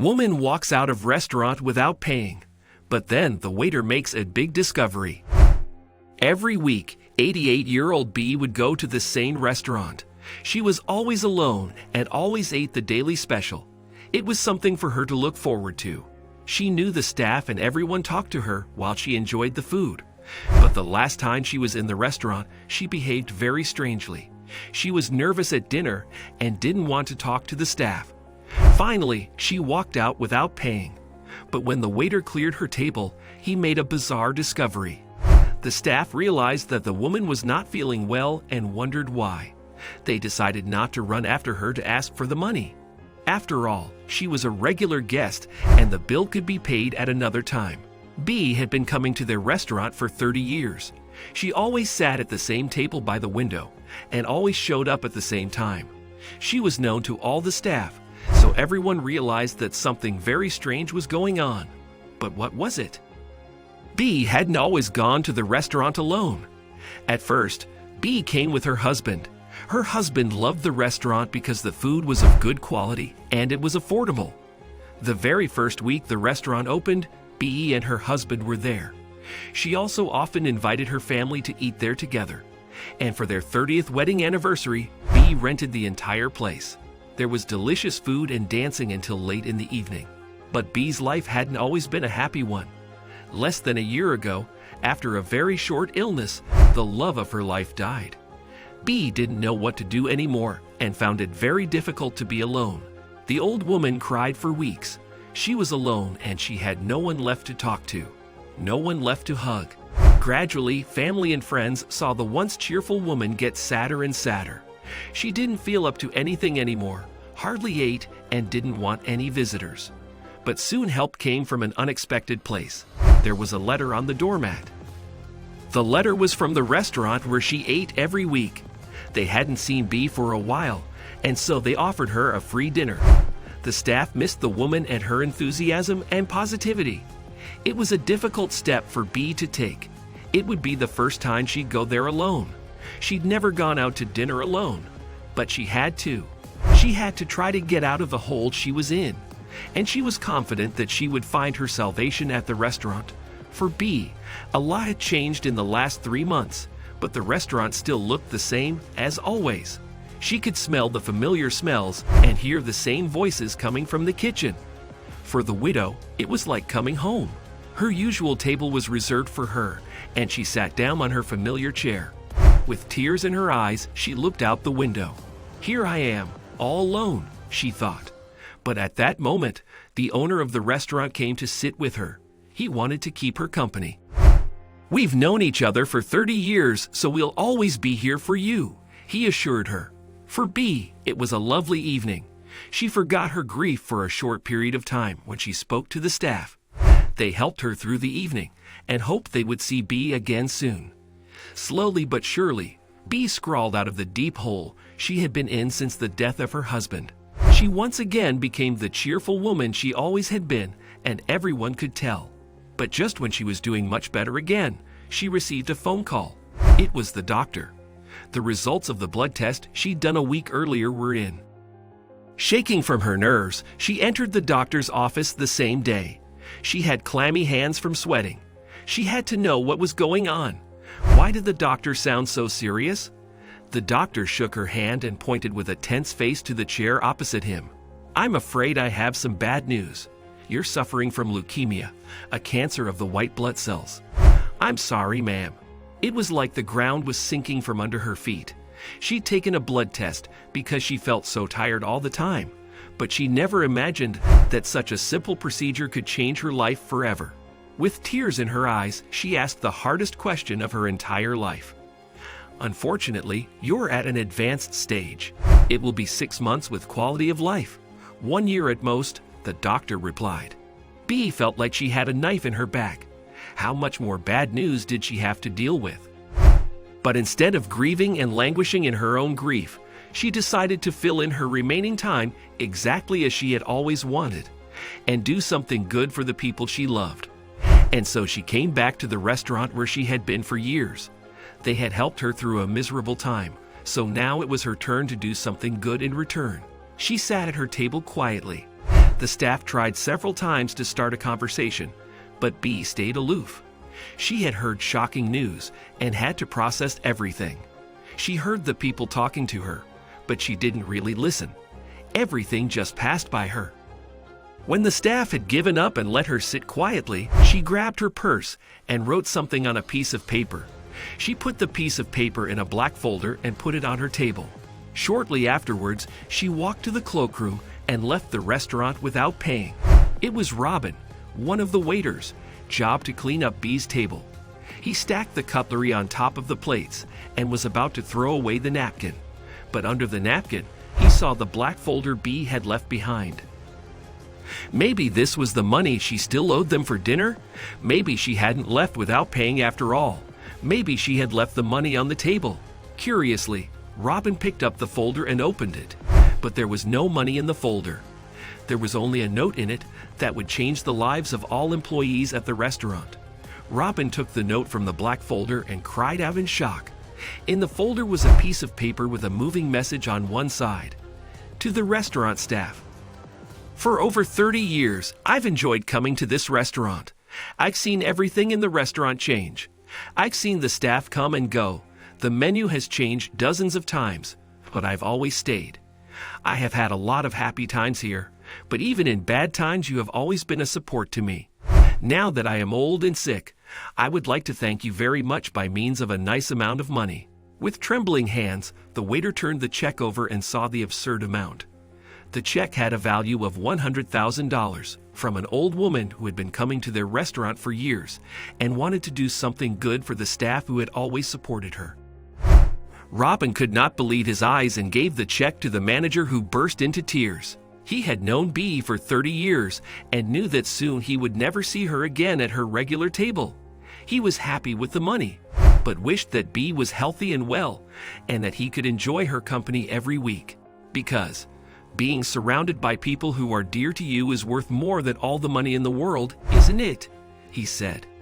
Woman walks out of restaurant without paying, but then the waiter makes a big discovery. Every week, 88-year-old B would go to the same restaurant. She was always alone and always ate the daily special. It was something for her to look forward to. She knew the staff and everyone talked to her while she enjoyed the food. But the last time she was in the restaurant, she behaved very strangely. She was nervous at dinner and didn't want to talk to the staff. Finally, she walked out without paying. But when the waiter cleared her table, he made a bizarre discovery. The staff realized that the woman was not feeling well and wondered why. They decided not to run after her to ask for the money. After all, she was a regular guest and the bill could be paid at another time. B had been coming to their restaurant for 30 years. She always sat at the same table by the window and always showed up at the same time. She was known to all the staff, so everyone realized that something very strange was going on. But what was it? B hadn't always gone to the restaurant alone. At first, B came with her husband. Her husband loved the restaurant because the food was of good quality and it was affordable. The very first week the restaurant opened, B and her husband were there. She also often invited her family to eat there together. And for their 30th wedding anniversary, B rented the entire place. There was delicious food and dancing until late in the evening. But B's life hadn't always been a happy one. Less than a year ago, after a very short illness, the love of her life died. B didn't know what to do anymore and found it very difficult to be alone. The old woman cried for weeks. She was alone and she had no one left to talk to, no one left to hug. Gradually, family and friends saw the once cheerful woman get sadder and sadder. She didn't feel up to anything anymore, hardly ate, and didn't want any visitors. But soon help came from an unexpected place. There was a letter on the doormat. The letter was from the restaurant where she ate every week. They hadn't seen B for a while, and so they offered her a free dinner. The staff missed the woman and her enthusiasm and positivity. It was a difficult step for B to take. It would be the first time she'd go there alone. She'd never gone out to dinner alone, but she had to. She had to try to get out of the hole she was in, and she was confident that she would find her salvation at the restaurant. For B, a lot had changed in the last 3 months, but the restaurant still looked the same as always. She could smell the familiar smells and hear the same voices coming from the kitchen. For the widow, it was like coming home. Her usual table was reserved for her, and she sat down on her familiar chair. With tears in her eyes, she looked out the window. Here I am, all alone, she thought. But at that moment, the owner of the restaurant came to sit with her. He wanted to keep her company. "We've known each other for 30 years, so we'll always be here for you," he assured her. For B, it was a lovely evening. She forgot her grief for a short period of time when she spoke to the staff. They helped her through the evening and hoped they would see B again soon. Slowly but surely, B crawled out of the deep hole she had been in since the death of her husband. She once again became the cheerful woman she always had been, and everyone could tell. But just when she was doing much better again, she received a phone call. It was the doctor. The results of the blood test she'd done a week earlier were in. Shaking from her nerves, she entered the doctor's office the same day. She had clammy hands from sweating. She had to know what was going on. Why did the doctor sound so serious? The doctor shook her hand and pointed with a tense face to the chair opposite him. "I'm afraid I have some bad news. You're suffering from leukemia, a cancer of the white blood cells." "I'm sorry, ma'am." It was like the ground was sinking from under her feet. She'd taken a blood test because she felt so tired all the time, but she never imagined that such a simple procedure could change her life forever. With tears in her eyes, she asked the hardest question of her entire life. "Unfortunately, you're at an advanced stage. It will be 6 months with quality of life. 1 year at most," the doctor replied. B felt like she had a knife in her back. How much more bad news did she have to deal with? But instead of grieving and languishing in her own grief, she decided to fill in her remaining time exactly as she had always wanted, and do something good for the people she loved. And so she came back to the restaurant where she had been for years. They had helped her through a miserable time, so now it was her turn to do something good in return. She sat at her table quietly. The staff tried several times to start a conversation, but B stayed aloof. She had heard shocking news and had to process everything. She heard the people talking to her, but she didn't really listen. Everything just passed by her. When the staff had given up and let her sit quietly, she grabbed her purse and wrote something on a piece of paper. She put the piece of paper in a black folder and put it on her table. Shortly afterwards, she walked to the cloakroom and left the restaurant without paying. It was Robin, one of the waiters, job to clean up B's table. He stacked the cutlery on top of the plates and was about to throw away the napkin. But under the napkin, he saw the black folder B had left behind. Maybe this was the money she still owed them for dinner? Maybe she hadn't left without paying after all. Maybe she had left the money on the table. Curiously, Robin picked up the folder and opened it, but there was no money in the folder. There was only a note in it that would change the lives of all employees at the restaurant. Robin took the note from the black folder and cried out in shock. In the folder was a piece of paper with a moving message on one side. To the restaurant staff. For over 30 years, I've enjoyed coming to this restaurant. I've seen everything in the restaurant change. I've seen the staff come and go. The menu has changed dozens of times, but I've always stayed. I have had a lot of happy times here, but even in bad times you have always been a support to me. Now that I am old and sick, I would like to thank you very much by means of a nice amount of money. With trembling hands, the waiter turned the check over and saw the absurd amount. The check had a value of $100,000 from an old woman who had been coming to their restaurant for years and wanted to do something good for the staff who had always supported her. Robin could not believe his eyes and gave the check to the manager, who burst into tears. He had known B for 30 years and knew that soon he would never see her again at her regular table. He was happy with the money, but wished that B was healthy and well and that he could enjoy her company every week. Because being surrounded by people who are dear to you is worth more than all the money in the world, isn't it? He said.